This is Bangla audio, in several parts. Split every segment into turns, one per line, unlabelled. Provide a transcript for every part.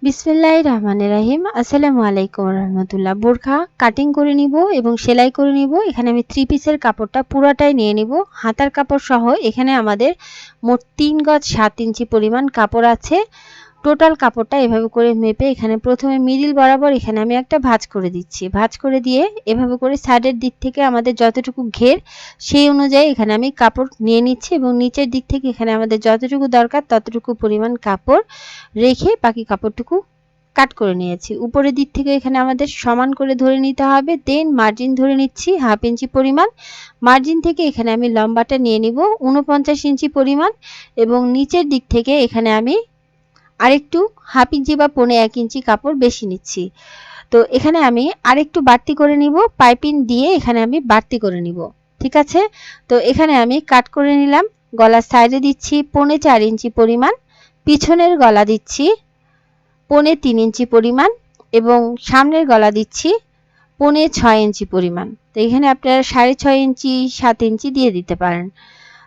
বিসমিল্লাহির রহমানির রহিম। আসসালামু আলাইকুম রহমতুল্লাহ। বোরখা কাটিং করে নিব এবং সেলাই করে নিব। এখানে আমি 3 পিসের কাপড়টা পুরাটাই নিয়ে নিব, হাতার কাপড় সহ। এখানে আমাদের মোট 3 গজ 7 ইঞ্চি পরিমাণ কাপড় আছে। টোটাল কাপড়টা এভাবে করে মেপে এখানে প্রথমে মিডিল বরাবর এখানে আমি একটা ভাঁজ করে দিচ্ছি। ভাঁজ করে দিয়ে এভাবে করে সাইডের দিক থেকে আমাদের যতটুকু ঘের সেই অনুযায়ী এখানে আমি কাপড় নিয়ে নিচ্ছি এবং নিচের দিক থেকে এখানে আমাদের যতটুকু দরকার ততটুকু পরিমাণ কাপড় রেখে বাকি কাপড়টুকু কাট করে নিয়েছি। উপরের দিক থেকে এখানে আমাদের সমান করে ধরে নিতে হবে। দেন মার্জিন ধরে নিচ্ছি 1/2 ইঞ্চি পরিমাণ। মার্জিন থেকে এখানে আমি লম্বাটা নিয়ে নিব 49 ইঞ্চি পরিমাণ এবং নিচের দিক থেকে এখানে আমি আরেকটু 1/2 ইঞ্চি বা 1.5 ইঞ্চি কাপড় বেশি নিচ্ছি। তো এখানে আমি আরেকটু বাড়তি করে নিব, পাইপিং দিয়ে এখানে আমি বাড়তি করে নিব। ঠিক আছে, তো এখানে আমি কাট করে নিলাম। গলার সাইডে দিচ্ছি 4.5 ইঞ্চি পরিমাণ, পিছনের গলা দিচ্ছি 3.5 ইঞ্চি পরিমাণ এবং সামনের গলা দিচ্ছি 6.5 ইঞ্চি পরিমাণ। তো এখানে আপনারা 6.5 ইঞ্চি 7 ইঞ্চি দিয়ে দিতে পারেন।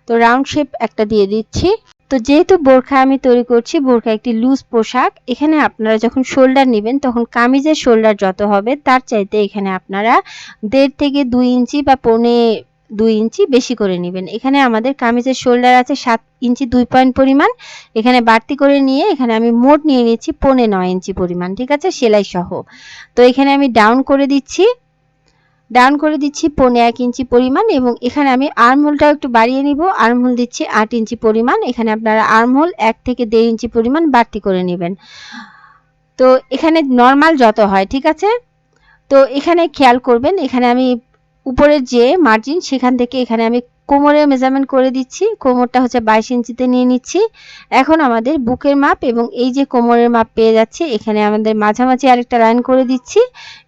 তো রাউন্ড শেপ একটা দিয়ে দিচ্ছি। তো যেহেতু বোরখা আমি তৈরি করছি, বোরখা একটি লুজ পোশাক, এখানে আপনারা যখন শোল্ডার নেবেন তখন কামিজের শোল্ডার যত হবে তার চাইতে এখানে আপনারা 1.5 থেকে 2 ইঞ্চি বা 2 ইঞ্চি বেশি করে নেবেন। এখানে আমাদের কামিজের শোল্ডার আছে 7 ইঞ্চি 2 পয়েন্ট পরিমাণ। এখানে বাড়তি করে নিয়ে এখানে আমি মোট নিয়ে নিচ্ছি 9.5 ইঞ্চি পরিমাণ। ঠিক আছে, সেলাই সহ। তো এখানে আমি ডাউন করে দিচ্ছি 1.5 ইঞ্চি পরিমাণ এবং এখানে আমি আর্মহোলটাও একটু বাড়িয়ে নিব। আর্মহোল দিচ্ছি 8 ইঞ্চি পরিমাণ। এখানে আপনারা আর্মহোল 1 থেকে 1.5 ইঞ্চি পরিমাণ বাড়তি করে নেবেন। তো এখানে নর্মাল যত হয়, ঠিক আছে। তো এখানে খেয়াল করবেন, এখানে আমি উপরের যে মার্জিন সেখান থেকে এখানে আমি কোমরের মেজারমেন্ট করে দিচ্ছি। কোমরটা হচ্ছে 22 ইঞ্চিতে নিয়ে নিচ্ছি। এখন আমাদের বুকের মাপ এবং এই যে কোমরের মাপ পেয়ে যাচ্ছে, এখানে আমাদের মাঝামাঝি আরেকটা লাইন করে দিচ্ছি।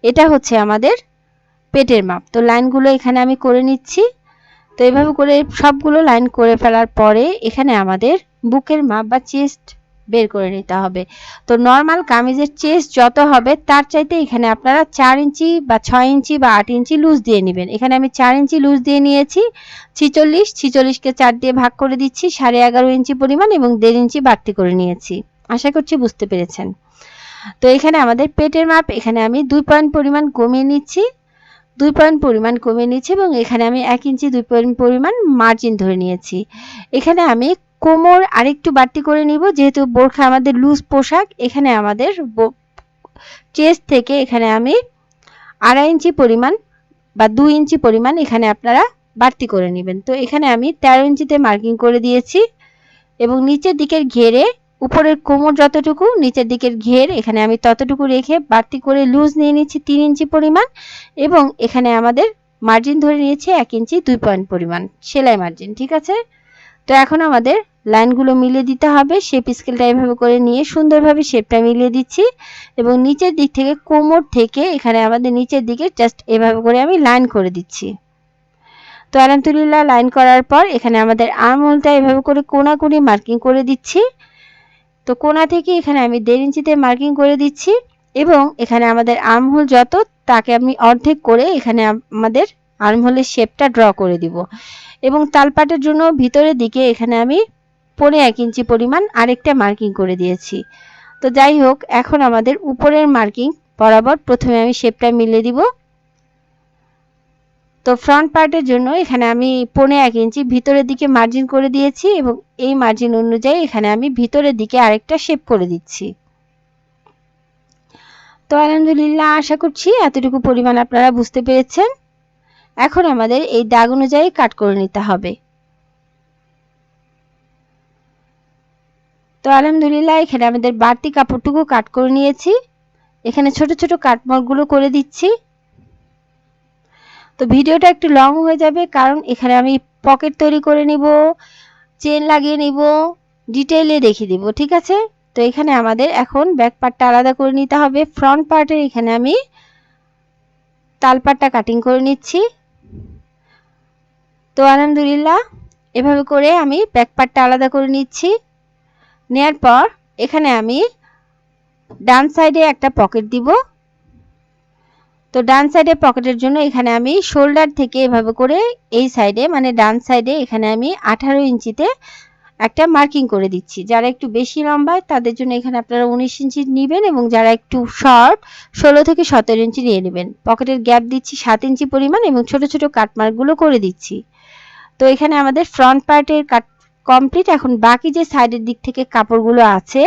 এটা হচ্ছে আমাদের পেটের মাপ। তো লাইনগুলো এখানে আমি করে নিচ্ছি। তো এইভাবে করে সবগুলো লাইন করে ফেলার পরে এখানে আমাদের বুকের মাপ বা চেস্ট বের করে নিতে হবে। তো নর্মাল কামিজের চেস্ট যত হবে তার চাইতে এখানে আপনারা 4 ইঞ্চি বা 6 ইঞ্চি বা 8 ইঞ্চি লুজ দিয়ে নেবেন। এখানে আমি 4 ইঞ্চি লুজ দিয়ে নিয়েছি। 46কে 4 দিয়ে ভাগ করে দিচ্ছি 11.5 ইঞ্চি পরিমাণ এবং 1.5 ইঞ্চি বাড়তি করে নিয়েছি। আশা করছি বুঝতে পেরেছেন। তো এখানে আমাদের পেটের মাপ এখানে আমি 2 পয়েন্ট পরিমাণ কমিয়ে নিচ্ছি। 2 পয়েন্ট পরিমাণ কমিয়ে নিচ্ছি এবং এখানে আমি 1 ইঞ্চি 2 পয়েন্ট পরিমাণ মার্জিন ধরে নিয়েছি। এখানে আমি কোমর আরেকটু বাড়তি করে নিব, যেহেতু বোরখা আমাদের লুজ পোশাক। এখানে আমাদের চেস্ট থেকে এখানে আমি 2.5 ইঞ্চি পরিমাণ বা 2 ইঞ্চি পরিমাণ এখানে আপনারা বাড়তি করে নেবেন। তো এখানে আমি 13 ইঞ্চিতে মার্কিং করে দিয়েছি এবং নিচের দিকের ঘেরে উপরের কোমর যতটুকু, নিচের দিকের ঘের এখানে আমি ততটুকু রেখে বাড়তি করে লুজ নিয়ে নিচ্ছি 3 ইঞ্চি পরিমাণ এবং এখানে আমাদের মার্জিন ধরে নিয়েছি 1 ইঞ্চি 2 পয়েন্ট পরিমাণ সেলাই মার্জিন। ঠিক আছে, তো এখন আমাদের লাইনগুলো মিলিয়ে দিতে হবে। শেপ স্কেলটা এভাবে করে নিয়ে সুন্দরভাবে শেপটা মিলিয়ে দিচ্ছি এবং নিচের দিক থেকে কোমর থেকে এখানে আমাদের নিচের দিকে জাস্ট এভাবে করে আমি লাইন করে দিচ্ছি। তো আলহামদুলিল্লাহ লাইন করার পর এখানে আমাদের আর্মহোলটা এভাবে করে কোণাকুণি মার্কিং করে দিচ্ছি। তো কোণা থেকে এখানে আমি 1.5 ইঞ্চিতে মার্কিং করে দিচ্ছি এবং এখানে আমাদের আর্মহোল যত তাকে আমি অর্ধেক করে এখানে আমাদের আর্মহোলের শেপটা ড্র করে দিব এবং তালপাটের জন্য ভিতরের দিকে এখানে আমি 1.5 ইঞ্চি পরিমাণ আরেকটা মার্কিং করে দিয়েছি। তো যাই হোক, এখন আমাদের উপরের মার্কিং বরাবর প্রথমে আমি শেপটা মিলিয়ে দিব। তো ফ্রন্ট পার্টের জন্য এখানে আমি 1.5 ইঞ্চি ভিতরের দিকে মার্জিন করে দিয়েছি এবং এই মার্জিন অনুযায়ী এখানে আমি ভিতরের দিকে আরেকটা শেপ করে দিচ্ছি। তো আলহামদুলিল্লাহ আশা করছি এতটুকু পরিমাণ আপনারা বুঝতে পেরেছেন। এখন আমাদের এই দাগ অনুযায়ী কাট করে নিতে হবে। তো আলহামদুলিল্লাহ এখানে আমাদের বাড়তি কাপড়টুকু কাট করে নিয়েছি। এখানে ছোট ছোট কাটমার্কগুলো করে দিচ্ছি। তো ভিডিওটা একটু লং হয়ে যাবে কারণ এখানে আমি পকেট তৈরি করে নিব, চেন লাগিয়ে নিব, ডিটেইলে দেখিয়ে দিব। ঠিক আছে, তো এখানে আমাদের এখন ব্যাক পার্টটা আলাদা করে নিতে হবে। ফ্রন্ট পার্টের এখানে আমি তালপাটটা কাটিং করে নিচ্ছি। তো আলহামদুলিল্লাহ এভাবে করে আমি ব্যাক পার্টটা আলাদা করে নিচ্ছি। নেয়ার পর এখানে আমি ডান সাইডে একটা পকেট দিব। তো ডান সাইডে পকেটের জন্য এখানে আমি শোল্ডার থেকে এভাবে করে এই সাইডে মানে ডান সাইডে এখানে আমি 18 ইঞ্চিতে একটা মার্কিং করে দিচ্ছি। যারা একটু বেশি লম্বায় তাদের জন্য এখানে আপনারা 19 ইঞ্চি নেবেন এবং যারা একটু শর্ট 16 থেকে 17 ইঞ্চি নিয়ে নেবেন। পকেটের গ্যাপ দিচ্ছি 7 ইঞ্চি পরিমাণ এবং ছোট ছোট কাটমার্কগুলো করে দিচ্ছি। তো এখানে আমাদের ফ্রন্ট পার্টের কাট কমপ্লিট। এখন বাকি যে সাইডের দিক থেকে কাপড়গুলো আছে,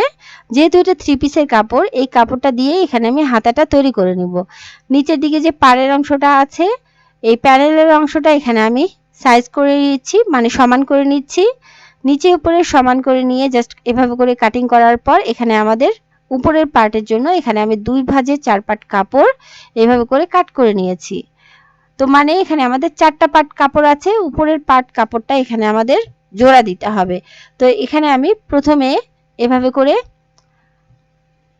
যেহেতু এটা 3 পিসের কাপড়, এই কাপড়টা দিয়ে এখানে আমি হাতাটা তৈরি করে নিব। নিচের দিকে যে পাড়ের অংশটা আছে, এই প্যানেলের অংশটা এখানে আমি সাইজ করে নিচ্ছি, মানে সমান করে নিচ্ছি। নিচে উপরে সমান করে নিয়ে জাস্ট এভাবে করে কাটিং করার পর এখানে আমাদের উপরের পার্টের জন্য এখানে আমি 2 ভাঁজে 4 পাট কাপড় এভাবে করে কাট করে নিয়েছি। তো মানে এখানে আমাদের 4টা পাট কাপড় আছে, উপরের পাট কাপড়টা এখানে আমাদের জোড়া দিতে হবে। তো এখানে আমি প্রথমে এভাবে করে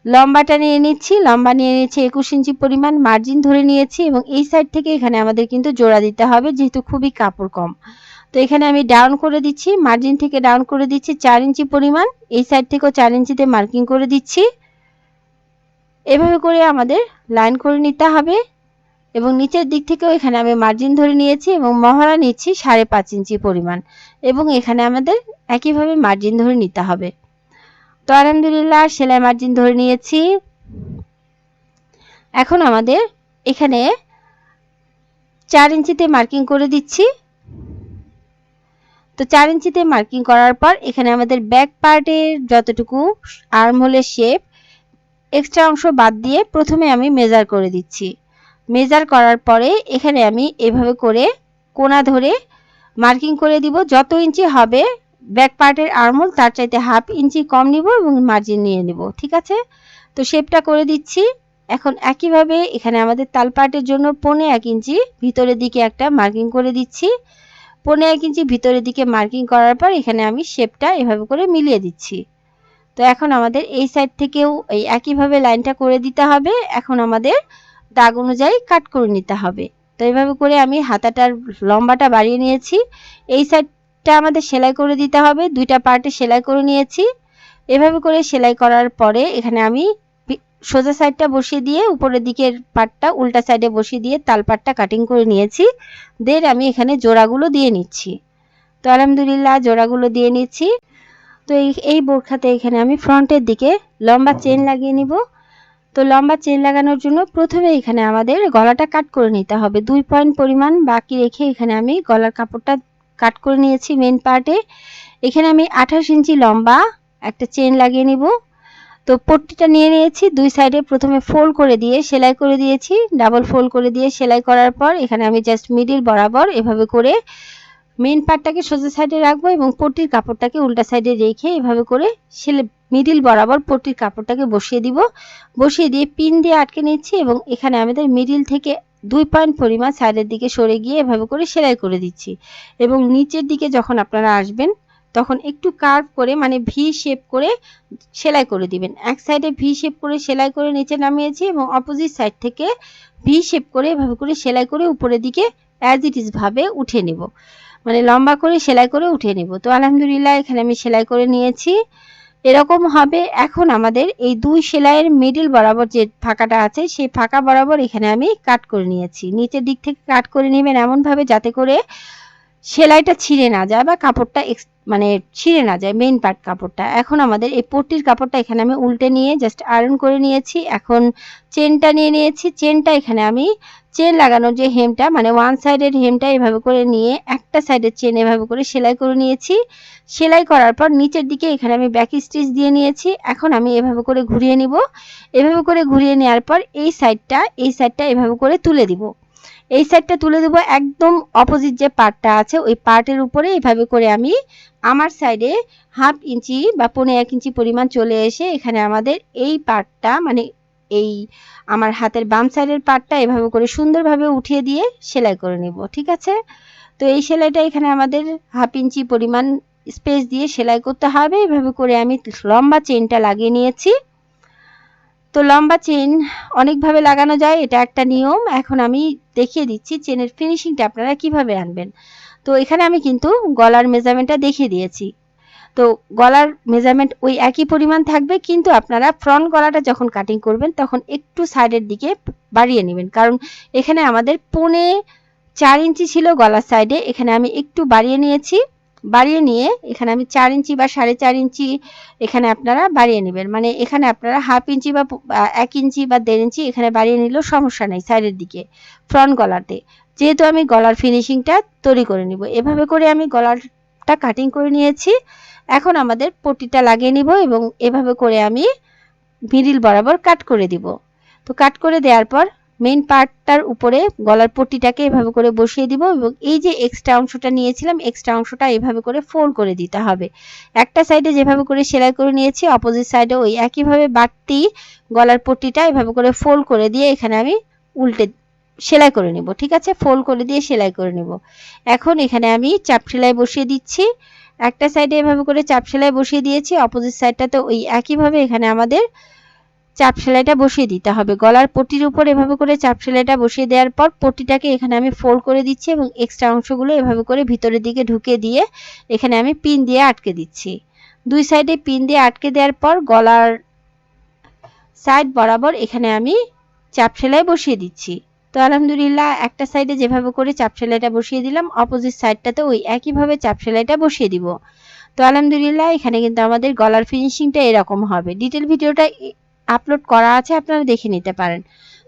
লম্বাটা নিয়ে নিচ্ছি, লম্বা নিয়ে নিচ্ছি 21 ইঞ্চি পরিমাণ, মার্জিন ধরে নিয়েছি এবং এই সাইড থেকে এখানে আমাদের কিন্তু জোড়া দিতে হবে যেহেতু খুবই কাপড় কম। তো এখানে আমি ডাউন করে দিচ্ছি, মার্জিন থেকে ডাউন করে দিচ্ছি 4 ইঞ্চি পরিমাণ, এই সাইড থেকেও 4 ইঞ্চিতে মার্কিং করে দিচ্ছি। এভাবে করে আমাদের লাইন করে নিতে হবে এবং নিচের দিক থেকেও এখানে আমি মার্জিন ধরে নিয়েছি এবং মহড়া নিচ্ছি 5.5 ইঞ্চি পরিমাণ এবং এখানে আমাদের একইভাবে মার্জিন ধরে নিতে হবে। তো আলহামদুলিল্লাহ সেলাই মার্জিন ধরে নিয়েছি। এখন আমাদের এখানে 4 ইঞ্চিতে মার্কিং করে দিচ্ছি। তো 4 ইঞ্চিতে মার্কিং করার পর এখানে আমাদের ব্যাক পার্টের যতটুকু আর্মহোলের শেপ এক্সট্রা অংশ বাদ দিয়ে প্রথমে আমি মেজার করে দিচ্ছি। মেজার করার পরে এখানে আমি এভাবে করে কোণা ধরে মার্কিং করে দিব। যত ইঞ্চি হবে ব্যাক পার্টের আর্মহোল তার চাইতে 1/2 ইঞ্চি কম নিব এবং মার্জিন নিয়ে নিব। ঠিক আছে, তো শেপটা করে দিচ্ছি। এখন একইভাবে এখানে আমাদের তাল পার্টের জন্য 1.5 ইঞ্চি ভিতরের দিকে একটা মার্কিং করে দিচ্ছি। 1.5 ইঞ্চি ভিতরের দিকে মার্কিং করার পর এখানে আমি শেপটা এভাবে করে মিলিয়ে দিচ্ছি। তো এখন আমাদের এই সাইড থেকেও এই একইভাবে লাইনটা করে দিতে হবে। এখন আমাদের দাগ অনুযায়ী কাট করে নিতে হবে। তো এইভাবে করে আমি হাতাটার লম্বাটা বাড়িয়ে নিয়েছি। এই সাইডটা আমাদের সেলাই করে দিতে হবে, 2টা পার্টে সেলাই করে নিয়েছি। এভাবে করে সেলাই করার পরে এখানে আমি সোজা সাইডটা বসিয়ে দিয়ে উপরের দিকের পার্টটা উল্টা সাইডে বসিয়ে দিয়ে তাল পাটটা কাটিং করে নিয়েছি। দেন আমি এখানে জোড়াগুলো দিয়ে নিচ্ছি। তো আলহামদুলিল্লাহ জোড়াগুলো দিয়ে নিচ্ছি। তো এই বোরখাতে এখানে আমি ফ্রন্টের দিকে লম্বা চেন লাগিয়ে নিব। তো লম্বা চেন লাগানোর জন্য প্রথমে এখানে আমাদের গলাটা কাট করে নিতে হবে। 2 পয়েন্ট পরিমাণ বাকি রেখে এখানে আমি গলার কাপড়টা কাট করে নিয়েছি মেন পার্টে। এখানে আমি 28 ইঞ্চি লম্বা একটা চেন লাগিয়ে নিব। তো পট্টিটা নিয়ে নিয়েছি, 2 সাইডে প্রথমে ফোল্ড করে দিয়ে সেলাই করে দিয়েছি। ডাবল ফোল্ড করে দিয়ে সেলাই করার পর এখানে আমি জাস্ট মিডিল বরাবর এভাবে করে মেন পার্টটাকে সোজা সাইডে রাখবো এবং পট্টির কাপড়টাকে উল্টা সাইডে রেখে এভাবে করে মিডিল বরাবর পট্টির কাপড়টাকে বসিয়ে দিব। বসিয়ে দিয়ে পিন দিয়ে আটকে নিচ্ছি এবং এখানে আমাদের মিডিল থেকে 2 পয়েন্ট পরিমাণ সাইডের দিকে সরে গিয়ে এভাবে করে সেলাই করে দিচ্ছি এবং নিচের দিকে যখন আপনারা আসবেন তখন একটু কার্ভ করে মানে ভি শেপ করে সেলাই করে দিবেন। এক সাইডে ভি শেপ করে সেলাই করে নিচে নামিয়েছি এবং অপোজিট সাইড থেকে ভি শেপ করে এভাবে করে সেলাই করে উপরের দিকে অ্যাজ ইট ইজ ভাবে উঠে নেব, মানে লম্বা করে সেলাই করে উঠে নেব। তো আলহামদুলিল্লাহ এখানে আমি সেলাই করে নিয়েছি, এরকম হবে। এখন আমাদের এই 2 সেলাইয়ের মিডল বরাবর যে ফাঁকাটা আছে সেই ফাঁকা বরাবর এখানে আমি কাট করে নিয়েছি। নিচের দিক থেকে কাট করে নেবেন এমনভাবে যাতে করে সেলাইটা ছিঁড়ে না যায় বা কাপড়টা মানে ছিঁড়ে না যায় মেইন পার্ট কাপড়টা। এখন আমাদের এই পট্টির কাপড়টা এখানে আমি উল্টে নিয়ে জাস্ট আয়রন করে নিয়েছি। এখন চেনটা নিয়ে নিয়েছি, চেনটা এখানে আমি চেন লাগানোর যে হেমটা মানে ওয়ান সাইডের হেমটা এভাবে করে নিয়ে একটা সাইডের চেন এভাবে করে সেলাই করে নিয়েছি। সেলাই করার পর নিচের দিকে এখানে আমি ব্যাক স্টিচ দিয়ে নিয়েছি। এখন আমি এভাবে করে ঘুরিয়ে নিব। এভাবে করে ঘুরিয়ে নেওয়ার পর এই সাইডটা এভাবে করে তুলে দিব। এই সাইডটা তুলে দেবো একদম অপোজিট যে পার্টটা আছে ওই পার্টের উপরে এভাবে করে আমি আমার সাইডে 1/2 ইঞ্চি বা 1.5 ইঞ্চি পরিমাণ চলে এসে এখানে আমাদের এই পার্টটা মানে এই আমার হাতের বাম সাইডের পার্টটা এভাবে করে সুন্দরভাবে উঠিয়ে দিয়ে সেলাই করে নিব। ঠিক আছে, তো এই সেলাইটা এখানে আমাদের 1/2 ইঞ্চি পরিমাণ স্পেস দিয়ে সেলাই করতে হবে। এভাবে করে আমি লম্বা চেনটা লাগিয়ে নিয়েছি। তো লম্বা চেন অনেকভাবে লাগানো যায়, এটা একটা নিয়ম। এখন আমি দেখিয়ে দিচ্ছি চেনের ফিনিশিংটা আপনারা কিভাবে আনবেন। তো এখানে আমি কিন্তু গলার মেজারমেন্টটা দেখিয়ে দিয়েছি। তো গলার মেজারমেন্ট ওই একই পরিমাণ থাকবে, কিন্তু আপনারা ফ্রন্ট গলাটা যখন কাটিং করবেন তখন একটু সাইডের দিকে বাড়িয়ে নেবেন, কারণ এখানে আমাদের 4.5 ইঞ্চি ছিল গলার সাইডে, এখানে আমি একটু বাড়িয়ে নিয়েছি। বাড়িয়ে নিয়ে এখানে আমি 4 ইঞ্চি বা 4.5 ইঞ্চি এখানে আপনারা বাড়িয়ে নেবেন। মানে এখানে আপনারা হাফ ইঞ্চি বা 1 ইঞ্চি বা 1.5 ইঞ্চি এখানে বাড়িয়ে নিলেও সমস্যা নেই সাইডের দিকে ফ্রন্ট গলাতে। যেহেতু আমি গলার ফিনিশিংটা তৈরি করে নিব। এভাবে করে আমি গলাটা কাটিং করে নিয়েছি। এখন আমাদের পট্টিটা লাগিয়ে নিব এবং এভাবে করে আমি মিডল বরাবর কাট করে দিব। তো কাট করে দেওয়ার পর মেইন পার্টটার উপরে গলার পট্টিটাকে এভাবে করে বসিয়ে দিব এবং এই যে এক্সট্রা অংশটা নিয়েছিলাম এক্সট্রা অংশটা এভাবে করে ফোল্ড করে দিতে হবে। একটা সাইডে যেভাবে করে সেলাই করে নিয়েছি অপোজিট সাইডে ওই একইভাবে বাড়তি গলার পট্টিটা এভাবে করে ফোল্ড করে দিয়ে এখানে আমি উল্টে সেলাই করে নিব। ঠিক আছে, ফোল্ড করে দিয়ে সেলাই করে নিব। এখন এখানে আমি চাপ সেলাই বসিয়ে দিচ্ছি। একটা সাইডে এভাবে করে চাপ সেলাই বসিয়ে দিয়েছি, অপোজিট সাইডটাতে ওই একইভাবে এখানে আমাদের চাপ সেলাইটা বসিয়ে দিতে হবে। গলার পট্টির উপর এভাবে করে চাপ সেলাইটা বসিয়ে দেওয়ার পর পট্টিটাকে এখানে আমি ফোল্ড করে দিচ্ছি এবং এক্সট্রা অংশগুলো এভাবে করে ভিতরের দিকে ঢুকিয়ে দিয়ে এখানে আমি পিন দিয়ে আটকে দিচ্ছি। দুই সাইডে পিন দিয়ে আটকে দেওয়ার পর গলার সাইড বরাবর এখানে আমি চাপ সেলাই বসিয়ে দিচ্ছি। তো আলহামদুলিল্লাহ একটা সাইডে যেভাবে করে চাপ সেলাইটা বসিয়ে দিলাম অপোজিট সাইডটাতে ওই একইভাবে চাপ সেলাইটা বসিয়ে দিব। তো আলহামদুলিল্লাহ এখানে কিন্তু আমাদের গলার ফিনিশিংটা এরকম হবে। ডিটেল ভিডিওটা আপলোড করা আছে, আপনারা দেখে নিতে পারেন।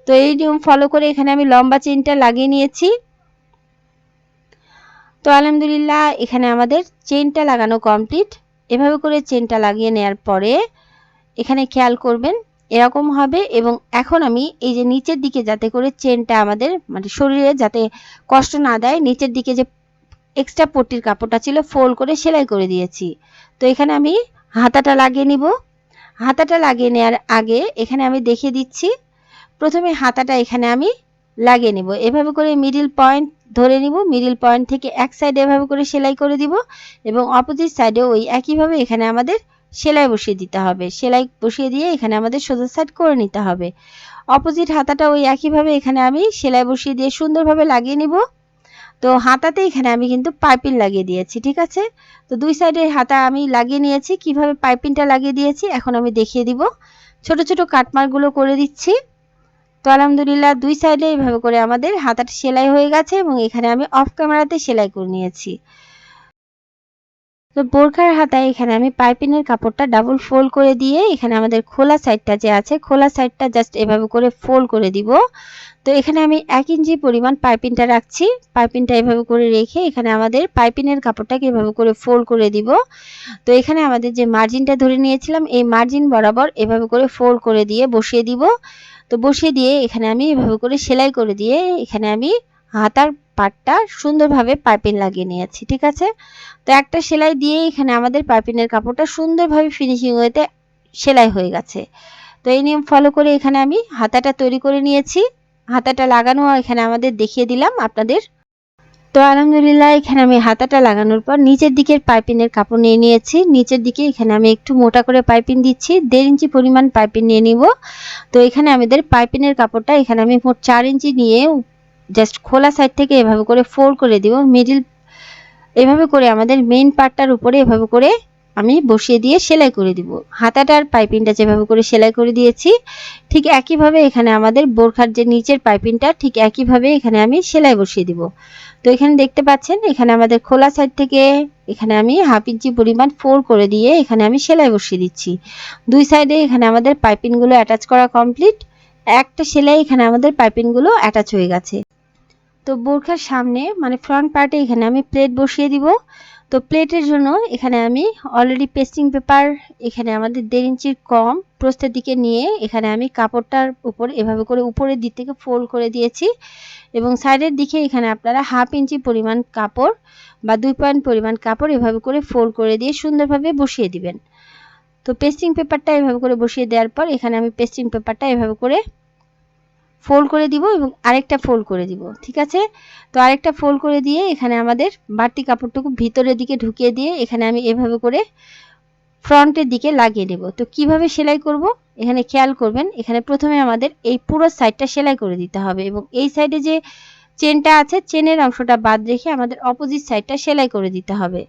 তো এই নিয়ম ফলো করে এখানে আমি লম্বা চেইনটা লাগিয়ে নিয়েছি। তো আলহামদুলিল্লাহ এখানে আমাদের চেইনটা লাগানো কমপ্লিট। এভাবে করে চেইনটা লাগিয়ে নেওয়ার পরে এখানে খেয়াল করবেন এরকম হবে এবং এখন আমি এই যে নিচের দিকে যাতে করে চেইনটা আমাদের মানে শরীরে যাতে কষ্ট না দেয় নিচের দিকে যে এক্সট্রা পট্টির কাপড়টা ছিল ফোল্ড করে সেলাই করে দিয়েছি। তো এখানে আমি হাতাটা লাগিয়ে নিব। হাতাটা লাগিয়ে নেওয়ার আগে এখানে আমি দেখিয়ে দিচ্ছি। প্রথমে হাতাটা এখানে আমি লাগিয়ে নিব। এভাবে করে মিডল পয়েন্ট ধরে নিব। মিডল পয়েন্ট থেকে এক সাইডে এভাবে করে সেলাই করে দিব এবং অপোজিট সাইডে ওই একইভাবে এখানে আমাদের সেলাই বসিয়ে দিতে হবে। সেলাই বসিয়ে দিয়ে এখানে আমাদের সোজা সাইড করে নিতে হবে। অপোজিট হাতাটা ওই একইভাবে এখানে আমি সেলাই বসিয়ে দিয়ে সুন্দরভাবে লাগিয়ে নিব। তো হাতাতে এখানে আমি কিন্তু পাইপিং লাগিয়ে দিয়েছি। ঠিক আছে, তো দুই সাইডের হাতা আমি লাগিয়ে নিয়েছি। কিভাবে পাইপিংটা লাগিয়ে দিয়েছি এখন আমি দেখিয়ে দিব। ছোট ছোট কাটমার্কগুলো করে দিচ্ছি। তো আলহামদুলিল্লাহ দুই সাইডে এইভাবে করে আমাদের হাতাটা সেলাই হয়ে গেছে এবং এখানে আমি অফ ক্যামেরাতে সেলাই করে নিয়েছি। তো বোরখার হাতায় এখানে আমি পাইপিংয়ের কাপড়টা ডাবল ফোল্ড করে দিয়ে এখানে আমাদের খোলা সাইডটা যে আছে খোলা সাইডটা জাস্ট এভাবে করে ফোল্ড করে দিব। তো এখানে আমি 1 ইঞ্চি পরিমাণ পাইপিংটা রাখছি। পাইপিংটা এভাবে করে রেখে এখানে আমাদের পাইপিংয়ের কাপড়টাকে এভাবে করে ফোল্ড করে দিব। তো এখানে আমাদের যে মার্জিনটা ধরে নিয়েছিলাম এই মার্জিন বরাবর এভাবে করে ফোল্ড করে দিয়ে বসিয়ে দিব। তো বসিয়ে দিয়ে এখানে আমি এভাবে করে সেলাই করে দিয়ে এখানে আমি হাতার পাটটা সুন্দরভাবে পাইপিং লাগিয়ে নিয়েছি। ঠিক আছে, তো একটা সেলাই দিয়ে এখানে আমাদের পাইপিংয়ের কাপড়টা সুন্দরভাবে ফিনিশিং হতে সেলাই হয়ে গেছে। তো এই নিয়ম ফলো করে এখানে আমি হাতাটা তৈরি করে নিয়েছি। হাতাটা লাগানো এখানে আমাদের দেখিয়ে দিলাম আপনাদের। তো আলহামদুলিল্লাহ এখানে আমি হাতাটা লাগানোর পর নিচের দিকের পাইপিংয়ের কাপড় নিয়ে নিয়েছি। নিচের দিকে এখানে আমি একটু মোটা করে পাইপিং দিচ্ছি। 1.5 ইঞ্চি পরিমাণ পাইপিং নিয়ে নিব। তো এখানে আমাদের পাইপিংয়ের কাপড়টা এখানে আমি মোট 4 ইঞ্চি নিয়ে জাস্ট খোলা সাইড থেকে এভাবে করে ফোল্ড করে দিব। মিডল এভাবে করে আমাদের মেইন পার্টটার উপরে এভাবে করে আমি বসিয়ে দিয়ে সেলাই করে দিব। হাতাটার পাইপিংটা যেভাবে করে সেলাই করে দিয়েছি ঠিক একইভাবে এখানে আমাদের বোরখার যে নিচের পাইপিংটা ঠিক একইভাবে এখানে আমি সেলাই বসিয়ে দিব। তো এখানে দেখতে পাচ্ছেন এখানে আমাদের খোলা সাইড থেকে এখানে আমি হাফ ইঞ্চি পরিমাণ ফোল্ড করে দিয়ে এখানে আমি সেলাই বসিয়ে দিচ্ছি। দুই সাইডে এখানে আমাদের পাইপিংগুলো অ্যাটাচ করা কমপ্লিট। একটা সেলাই এখানে আমাদের পাইপিংগুলো অ্যাটাচ হয়ে গেছে। তো বোরখার সামনে মানে ফ্রন্ট পার্টে এখানে আমি প্লেট বসিয়ে দিব। তো প্লেটের জন্য এখানে আমি অলরেডি পেস্টিং পেপার এখানে আমাদের 1.5 ইঞ্চির কম প্রস্থের দিকে নিয়ে এখানে আমি কাপড়টার উপর এভাবে করে উপরের দিক থেকে ফোল্ড করে দিয়েছি এবং সাইডের দিকে এখানে আপনারা হাফ ইঞ্চি পরিমাণ কাপড় বা 2 পয়েন্ট পরিমাণ কাপড় এভাবে করে ফোল্ড করে দিয়ে সুন্দরভাবে বসিয়ে দিবেন। তো পেস্টিং পেপারটা এভাবে করে বসিয়ে দেওয়ার পর এখানে আমি পেস্টিং পেপারটা এভাবে করে ফোল্ড করে দিব এবং আরেকটা ফোল্ড করে দিব। ঠিক আছে, তো আরেকটা ফোল্ড করে দিয়ে এখানে আমাদের বাড়তি কাপড়টুকু ভিতরের দিকে ঢুকিয়ে দিয়ে এখানে আমি এভাবে করে ফ্রন্টের দিকে লাগিয়ে নেব। তো কিভাবে সেলাই করব এখানে খেয়াল করবেন। এখানে প্রথমে আমাদের এই পুরো সাইডটা সেলাই করে দিতে হবে এবং এই সাইডে যে চেনটা আছে চেনের অংশটা বাদ রেখে আমাদের অপোজিট সাইডটা সেলাই করে দিতে হবে।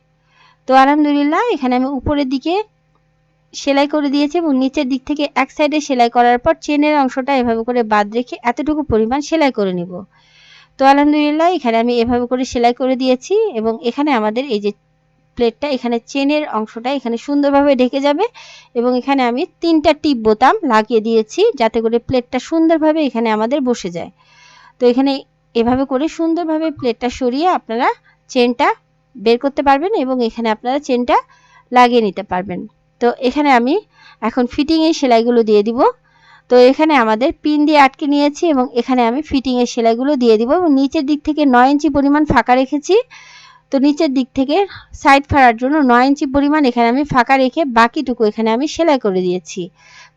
তো আলহামদুলিল্লাহ এখানে আমি উপরের দিকে সেলাই করে দিয়েছি এবং নিচের দিক থেকে এক সাইডে সেলাই করার পর চেনের অংশটা এভাবে করে বাদ রেখে এতটুকু পরিমাণ সেলাই করে নিব। তো আলহামদুলিল্লাহ এখানে আমি এভাবে করে সেলাই করে দিয়েছি এবং এখানে আমাদের এই যে প্লেটটা এখানে চেনের অংশটা এখানে সুন্দরভাবে ঢেকে যাবে এবং এখানে আমি 3টা টিপ বোতাম লাগিয়ে দিয়েছি যাতে করে প্লেটটা সুন্দরভাবে এখানে আমাদের বসে যায়। তো এখানে এভাবে করে সুন্দরভাবে প্লেটটা সরিয়ে আপনারা চেনটা বের করতে পারবেন এবং এখানে আপনারা চেনটা লাগিয়ে নিতে পারবেন। তো এখানে আমি এখন ফিটিং এর সেলাইগুলো দিয়ে দিব। তো এখানে আমাদের পিন দিয়ে আটকে নিয়েছি এবং এখানে আমি ফিটিং এর সেলাইগুলো দিয়ে দিব এবং নিচের দিক থেকে 9 ইঞ্চি পরিমাণ ফাঁকা রেখেছি। তো নিচের দিক থেকে সাইড ফাড়ার জন্য 9 ইঞ্চি পরিমাণ এখানে আমি ফাঁকা রেখে বাকিটুকু এখানে আমি সেলাই করে দিয়েছি।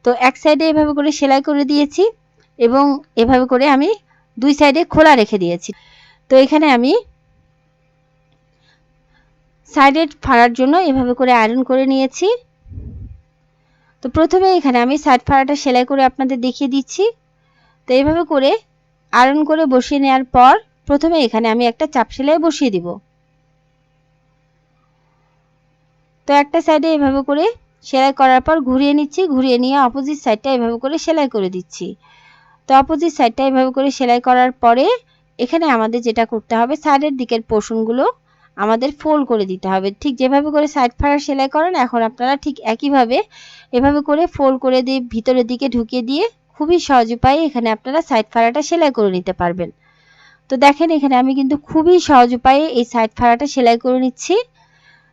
তো এক সাইডে এভাবে করে সেলাই করে দিয়েছি এবং এভাবে করে আমি দুই সাইডে খোলা রেখে দিয়েছি। তো এখানে আমি সাইডে ফাড়ার জন্য এভাবে করে আয়রন করে নিয়েছি। তো প্রথমে এখানে আমি সাইড ফাড়াটা সেলাই করে আপনাদের দেখিয়ে দিচ্ছি। তো এইভাবে করে আয়রন করে বসিয়ে নেওয়ার পর প্রথমে এখানে আমি একটা চাপ সেলাই বসিয়ে দিব। তো একটা সাইডে এভাবে করে সেলাই করার পর ঘুরিয়ে নিচ্ছি, ঘুরিয়ে নিয়ে অপোজিট সাইডটা এভাবে করে সেলাই করে দিচ্ছি। তো অপোজিট সাইডটা এভাবে করে সেলাই করার পরে এখানে আমাদের যেটা করতে হবে সাইডের দিকের পোর্শনগুলো আমাদের ফোল্ড করে দিতে হবে। ঠিক যেভাবে করে সাইড ফাড়া সেলাই করেন এখন আপনারা ঠিক একইভাবে এভাবে করে ফোল্ড করে দিয়ে ভিতরের দিকে ঢুকিয়ে দিয়ে খুবই সহজ উপায়ে এখানে আপনারা সাইড ফাড়াটা সেলাই করে নিতে পারবেন। তো দেখেন এখানে আমি কিন্তু খুবই সহজ উপায়ে এই সাইড ফাড়াটা সেলাই করে নিচ্ছি।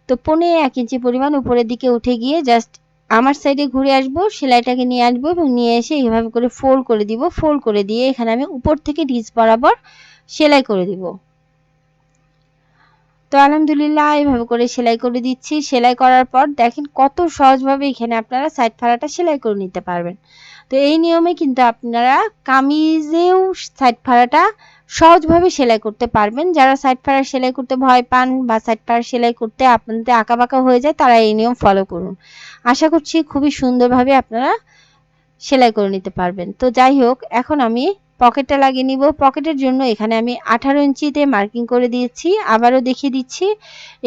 তো 1.5 ইঞ্চি পরিমাণ উপরের দিকে উঠে গিয়ে জাস্ট আমার সাইডে ঘুরে আসবো, সেলাইটাকে নিয়ে আসবো এবং নিয়ে এসে এইভাবে করে ফোল্ড করে দিব। ফোল্ড করে দিয়ে এখানে আমি উপর থেকে নিচ বরাবর সেলাই করে দিব। তো আলহামদুলিল্লাহ এইভাবে করে সেলাই করে দিচ্ছি। সেলাই করার পর দেখেন কত সহজভাবে এখানে আপনারা সাইড ফাড়াটা সেলাই করে নিতে পারবেন। তো এই নিয়মে কিন্তু আপনারা কামিজেও সাইড ফাড়াটা সহজভাবে সেলাই করতে পারবেন। যারা সাইড ফাড়া সেলাই করতে ভয় পান বা সাইড ফাড়া সেলাই করতে আপনাদের আঁকাবাঁকা হয়ে যায় তারা এই নিয়ম ফলো করুন। আশা করছি খুবই সুন্দরভাবে আপনারা সেলাই করে নিতে পারবেন। তো যাই হোক এখন আমি পকেটটা লাগিয়ে নিব। পকেটের জন্য এখানে আমি 18 ইঞ্চিতে মার্কিং করে দিয়েছি। আবারও দেখিয়ে দিচ্ছি।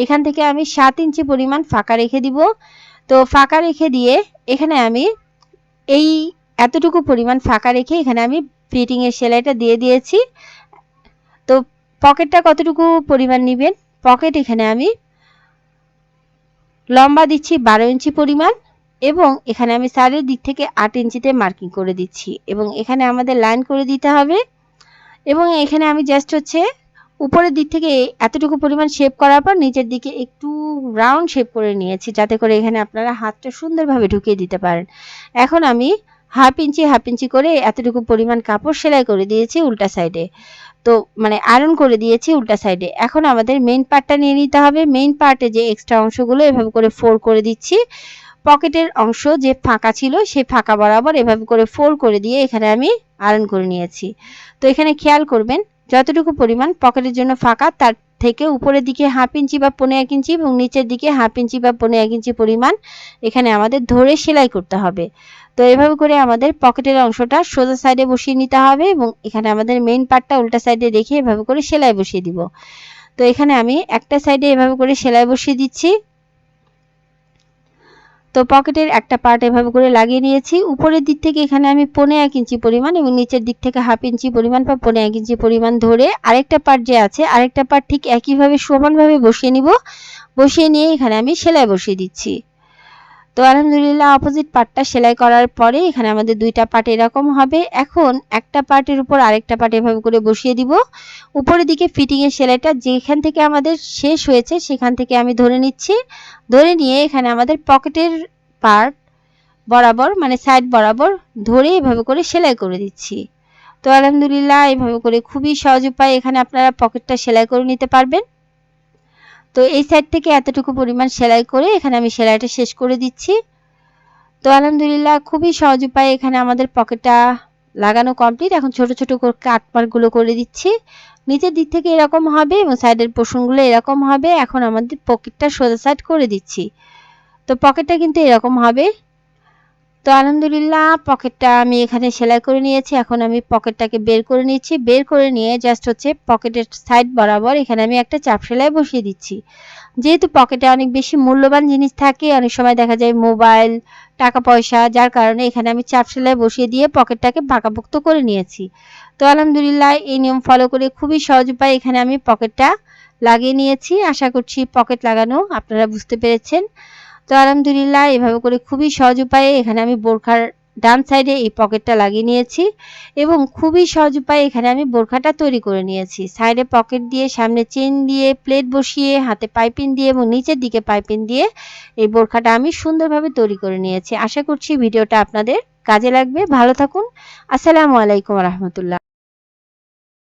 এখান থেকে আমি 7 ইঞ্চি পরিমাণ ফাঁকা রেখে দিব। তো ফাঁকা রেখে দিয়ে এখানে আমি এই এতটুকু পরিমাণ ফাঁকা রেখে এখানে আমি ফিটিং এর সেলাইটা দিয়ে দিয়েছি। তো পকেটটা কতটুকু পরিমাণ নেবেন? পকেট এখানে আমি লম্বা দিচ্ছি 12 ইঞ্চি পরিমাণ এবং এখানে আমি সাইডের দিক থেকে 8 ইঞ্চিতে মার্কিং করে দিচ্ছি এবং এখানে আমাদের লাইন করে দিতে হবে এবং এখানে আমি জাস্ট হচ্ছে উপরের দিক থেকে এতটুকু পরিমাণ শেপ করার পর নিচের দিকে একটু রাউন্ড শেপ করে নিয়েছি যাতে করে এখানে আপনারা হাতটা সুন্দরভাবে ঢুকিয়ে দিতে পারেন। এখন আমি হাফ ইঞ্চি করে এতটুকু পরিমাণ কাপড় সেলাই করে দিয়েছি উল্টা সাইডে। তো মানে আয়রন করে দিয়েছি উল্টা সাইডে। এখন আমাদের মেইন পার্টটা নিয়ে নিতে হবে। মেইন পার্টে যে এক্সট্রা অংশগুলো এভাবে করে ফোল্ড করে দিচ্ছি। পকেটের অংশ যে ফাঁকা ছিল সেই ফাঁকা বরাবর এভাবে করে ফোল্ড করে দিয়ে এখানে আমি আয়রন করে নিয়েছি। তো এখানে খেয়াল করবেন যতটুকু পরিমাণ পকেটের জন্য ফাঁকা তার থেকে উপরের দিকে হাফ ইঞ্চি বা 1.5 ইঞ্চি এবং নিচের দিকে হাফ ইঞ্চি বা 1.5 ইঞ্চি পরিমাণ এখানে আমাদের ধরে সেলাই করতে হবে। তো এভাবে করে আমাদের পকেটের অংশটা সোজা সাইডে বসিয়ে নিতে হবে এবং এখানে আমাদের মেইন পার্টটা উল্টা সাইডে রেখে এভাবে করে সেলাই বসিয়ে দিব। তো এখানে আমি একটা সাইডে এভাবে করে সেলাই বসিয়ে দিচ্ছি। তো পকেটের একটা পার্ট এভাবে করে লাগিয়ে নিয়েছি। উপরের দিক থেকে এখানে আমি 1.5 ইঞ্চি পরিমাণ এবং নিচের দিক থেকে হাফ ইঞ্চি পরিমাণ বা 1.5 ইঞ্চি পরিমাণ ধরে আরেকটা পার্ট যে আছে আরেকটা পার্ট ঠিক একইভাবে সমানভাবে বসিয়ে নিব। বসিয়ে নিয়ে এখানে আমি সেলাই বসিয়ে দিচ্ছি। তো আলহামদুলিল্লাহ অপোজিট পার্টটা সেলাই করার পরে এখানে আমাদের দুইটা পার্ট এরকম হবে। এখন একটা পার্টের উপর আরেকটা পার্ট এভাবে করে বসিয়ে দিব। উপরের দিকে ফিটিং এর সেলাইটা যেখান থেকে আমাদের শেষ হয়েছে সেখান থেকে আমি ধরে নিচ্ছি। ধরে নিয়ে এখানে আমাদের পকেটের পার্ট বরাবর মানে সাইড বরাবর ধরে এভাবে করে সেলাই করে দিচ্ছি। তো আলহামদুলিল্লাহ এভাবে করে খুবই সহজ উপায়ে এখানে আপনারা পকেটটা সেলাই করে নিতে পারবেন। তো এই সাইড থেকে এতটুকু পরিমাণ সেলাই করে এখানে আমি সেলাইটা শেষ করে দিচ্ছি। তো আলহামদুলিল্লাহ খুবই সহজ উপায়ে এখানে আমাদের পকেটটা লাগানো কমপ্লিট। এখন ছোট ছোট করে কাট মার্কগুলো করে দিচ্ছি। নিচের দিক থেকে এরকম হবে এবং সাইডের পোর্শনগুলো এরকম হবে। এখন আমাদের পকেটটা সোজা সাইড করে দিচ্ছি। তো পকেটটা কিন্তু এরকম হবে। তো আলহামদুলিল্লাহ পকেটটা আমি এখানে সেলাই করে নিয়েছি। এখন আমি পকেটটাকে বের করে নিচ্ছি। বের করে নিয়ে জাস্ট হচ্ছে পকেটের সাইড বরাবর এখানে আমি একটা চাপ সেলাই বসিয়ে দিচ্ছি। যেহেতু পকেটে অনেক বেশি মূল্যবান জিনিস থাকে অনেক সময় দেখা যায় মোবাইল টাকা পয়সা যার কারণে এখানে আমি চাপ সেলাই বসিয়ে দিয়ে পকেটটাকে পাকাপোক্ত করে নিয়েছি। তো আলহামদুলিল্লাহ এই নিয়ম ফলো করে খুবই সহজ উপায়ে এখানে আমি পকেটটা লাগিয়ে নিয়েছি। আশা করছি পকেট লাগানো আপনারা বুঝতে পেরেছেন। তো আলহামদুলিল্লাহ এভাবে করে খুবই সহজ উপায়ে এখানে আমি বোরখার ডান সাইডে এই পকেটটা লাগিয়ে নিয়েছি এবং খুবই সহজ উপায়ে এখানে আমি বোরখাটা তৈরি করে নিয়েছি। সাইডে পকেট দিয়ে, সামনে চেন দিয়ে, প্লেট বসিয়ে, হাতে পাইপিং দিয়ে এবং নিচের দিকে পাইপিং দিয়ে এই বোরখাটা আমি সুন্দরভাবে তৈরি করে নিয়েছি। আশা করছি ভিডিওটা আপনাদের কাজে লাগবে। ভালো থাকুন। আসসালামু আলাইকুম ওয়া রাহমাতুল্লাহ।